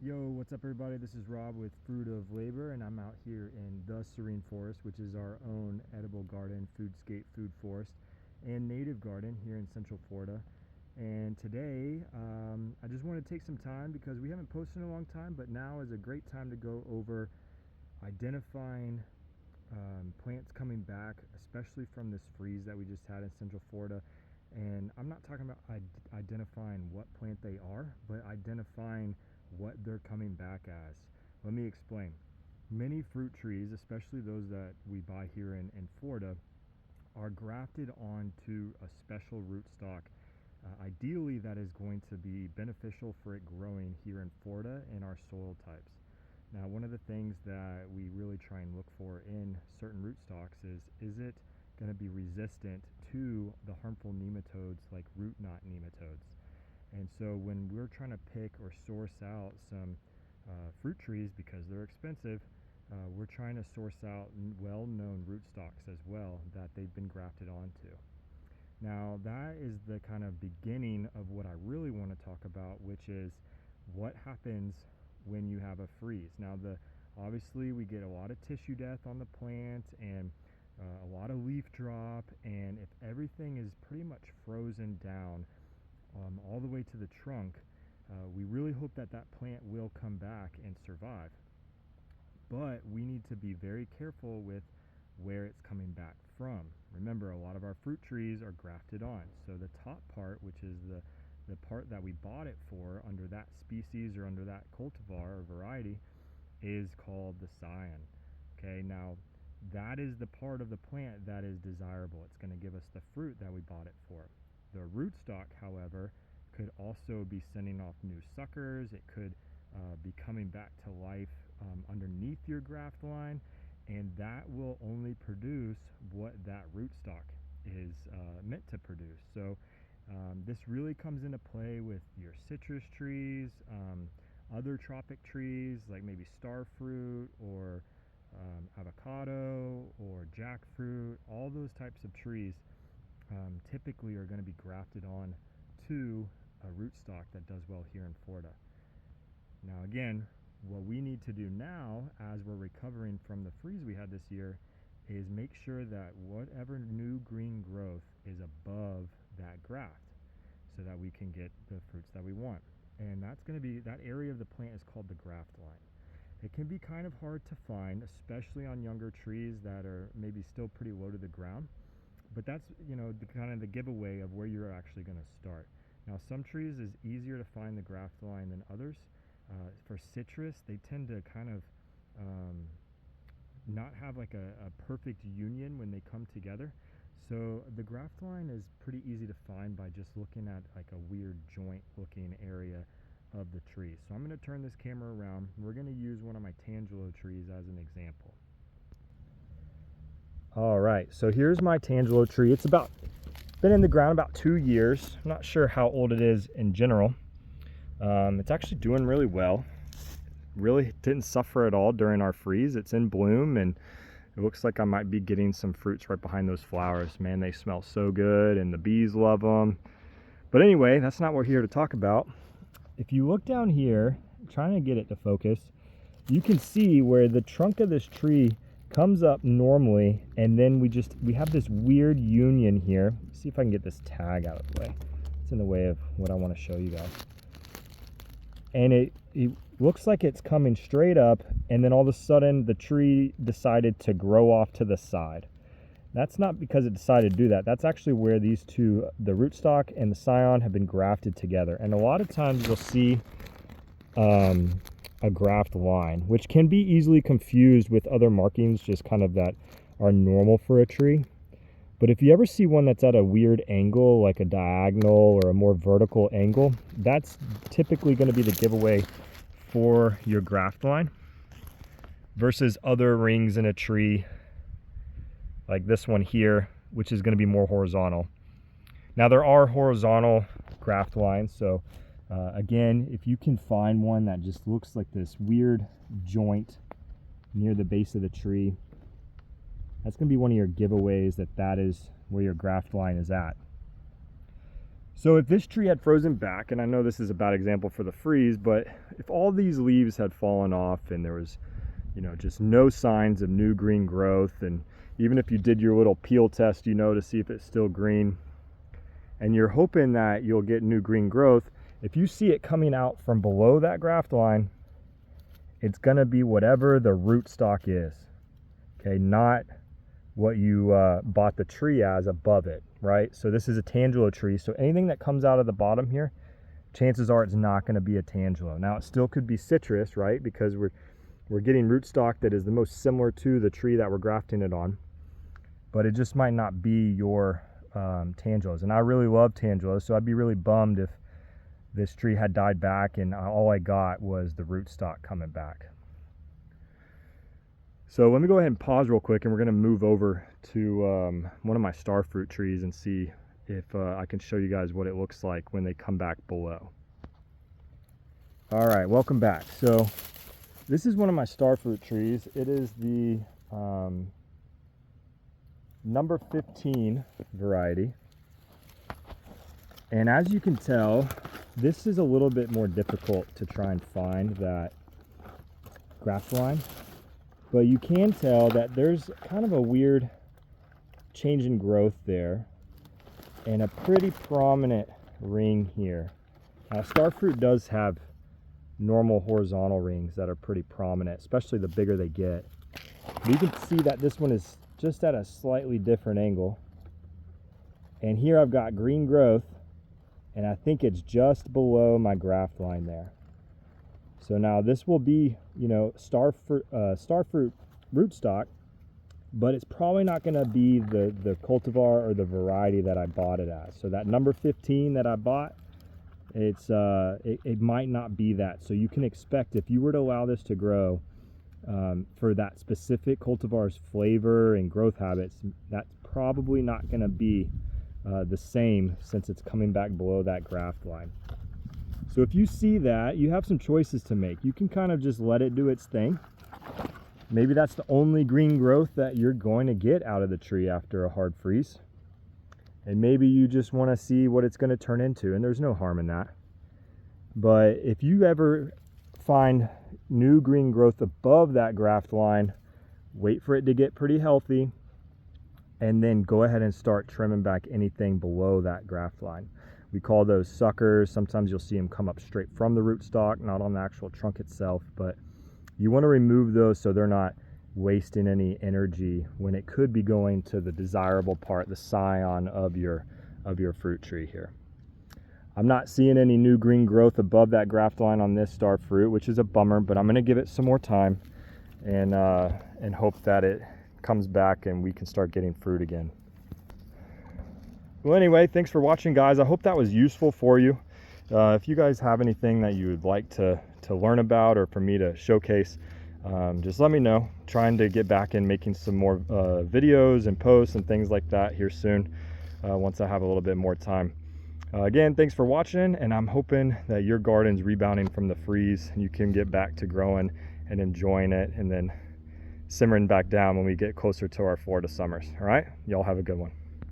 Yo, what's up everybody? This is Rob with Fruit of Labor, and I'm out here in the Serene Forest, which is our own edible garden, foodscape food forest, and native garden here in Central Florida. And today, I just want to take some time because we haven't posted in a long time, but now is a great time to go over identifying plants coming back, especially from this freeze that we just had in Central Florida. And I'm not talking about identifying what plant they are, but identifying what they're coming back as. Let me explain. Many fruit trees, especially those that we buy here in Florida, are grafted onto a special rootstock. Ideally, that is going to be beneficial for it growing here in Florida in our soil types. Now, one of the things that we really try and look for in certain rootstocks is it going to be resistant to the harmful nematodes like root knot nematodes. And so when we're trying to pick or source out some fruit trees, because they're expensive, we're trying to source out well-known rootstocks as well that they've been grafted onto. Now that is the kind of beginning of what I really want to talk about, which is what happens when you have a freeze. Now obviously we get a lot of tissue death on the plant and a lot of leaf drop, and if everything is pretty much frozen down all the way to the trunk, we really hope that plant will come back and survive. But we need to be very careful with where it's coming back from. Remember, a lot of our fruit trees are grafted on. So the top part, which is the part that we bought it for under that species or under that cultivar or variety, is called the scion. Okay, now that is the part of the plant that is desirable. It's going to give us the fruit that we bought it for. The rootstock, however, could also be sending off new suckers. It could be coming back to life underneath your graft line, and that will only produce what that rootstock is meant to produce. So this really comes into play with your citrus trees, other tropic trees like maybe star fruit or avocado or jackfruit. All those types of trees typically are going to be grafted on to a rootstock that does well here in Florida. Now again, what we need to do now as we're recovering from the freeze we had this year is make sure that whatever new green growth is above that graft so that we can get the fruits that we want. And that's going to be, that area of the plant is called the graft line. It can be kind of hard to find, especially on younger trees that are maybe still pretty low to the ground. But that's, the kind of the giveaway of where you're actually going to start. Now, some trees is easier to find the graft line than others. For citrus, they tend to kind of not have like a perfect union when they come together. So the graft line is pretty easy to find by just looking at like a weird joint looking area of the tree. So I'm going to turn this camera around. We're going to use one of my tangelo trees as an example. All right, so here's my tangelo tree. It's been in the ground about 2 years. I'm not sure how old it is in general. It's actually doing really well. Really didn't suffer at all during our freeze. It's in bloom, and it looks like I might be getting some fruits right behind those flowers. Man, they smell so good, and the bees love them. But anyway, that's not what we're here to talk about. If you look down here, trying to get it to focus, you can see where the trunk of this tree comes up normally, and then we have this weird union here. Let's see if I can get this tag out of the way. It's in the way of what I want to show you guys. And it looks like it's coming straight up, and then all of a sudden the tree decided to grow off to the side. That's not because it decided to do that. That's actually where these two, the rootstock and the scion, have been grafted together. And a lot of times you'll see a graft line, which can be easily confused with other markings just kind of that are normal for a tree. But if you ever see one that's at a weird angle, like a diagonal or a more vertical angle, that's typically going to be the giveaway for your graft line versus other rings in a tree like this one here, which is going to be more horizontal. Now there are horizontal graft lines, so again, if you can find one that just looks like this weird joint near the base of the tree, that's going to be one of your giveaways that is where your graft line is at. So if this tree had frozen back, and I know this is a bad example for the freeze, but if all these leaves had fallen off and there was, you know, just no signs of new green growth, and even if you did your little peel test, you know, to see if it's still green, and you're hoping that you'll get new green growth, if you see it coming out from below that graft line, it's gonna be whatever the root stock is, okay, not what you bought the tree as above it, right? So this is a tangelo tree, so anything that comes out of the bottom here, chances are it's not going to be a tangelo. Now it still could be citrus, right? Because we're getting rootstock that is the most similar to the tree that we're grafting it on, but it just might not be your tangelos. And I really love tangelos, so I'd be really bummed if this tree had died back and all I got was the rootstock coming back. So let me go ahead and pause real quick, and we're going to move over to one of my star fruit trees and see if I can show you guys what it looks like when they come back below. All right, welcome back. So this is one of my star fruit trees. It is the number 15 variety. And as you can tell, this is a little bit more difficult to try and find that graft line. But you can tell that there's kind of a weird change in growth there and a pretty prominent ring here. Now, starfruit does have normal horizontal rings that are pretty prominent, especially the bigger they get. But you can see that this one is just at a slightly different angle. And here I've got green growth, and I think it's just below my graft line there. So now this will be, you know, starfruit rootstock, but it's probably not going to be the cultivar or the variety that I bought it as. So that number 15 that I bought, it might not be that. So you can expect, if you were to allow this to grow for that specific cultivar's flavor and growth habits, that's probably not going to be the same, since it's coming back below that graft line. So if you see that, you have some choices to make. You can kind of just let it do its thing. Maybe that's the only green growth that you're going to get out of the tree after a hard freeze. And maybe you just want to see what it's going to turn into, and there's no harm in that. But if you ever find new green growth above that graft line, wait for it to get pretty healthy, and then go ahead and start trimming back anything below that graft line. We call those suckers. Sometimes you'll see them come up straight from the rootstock, not on the actual trunk itself, but you want to remove those so they're not wasting any energy when it could be going to the desirable part, the scion of your fruit tree here. I'm not seeing any new green growth above that graft line on this star fruit, which is a bummer, but I'm going to give it some more time and hope that it comes back and we can start getting fruit again. Well, anyway, thanks for watching, guys. I hope that was useful for you. If you guys have anything that you would like to learn about or for me to showcase, just let me know. Trying to get back in making some more videos and posts and things like that here soon, once I have a little bit more time. Again, thanks for watching, and I'm hoping that your garden's rebounding from the freeze and you can get back to growing and enjoying it, and then simmering back down when we get closer to our Florida summers. All right, y'all have a good one.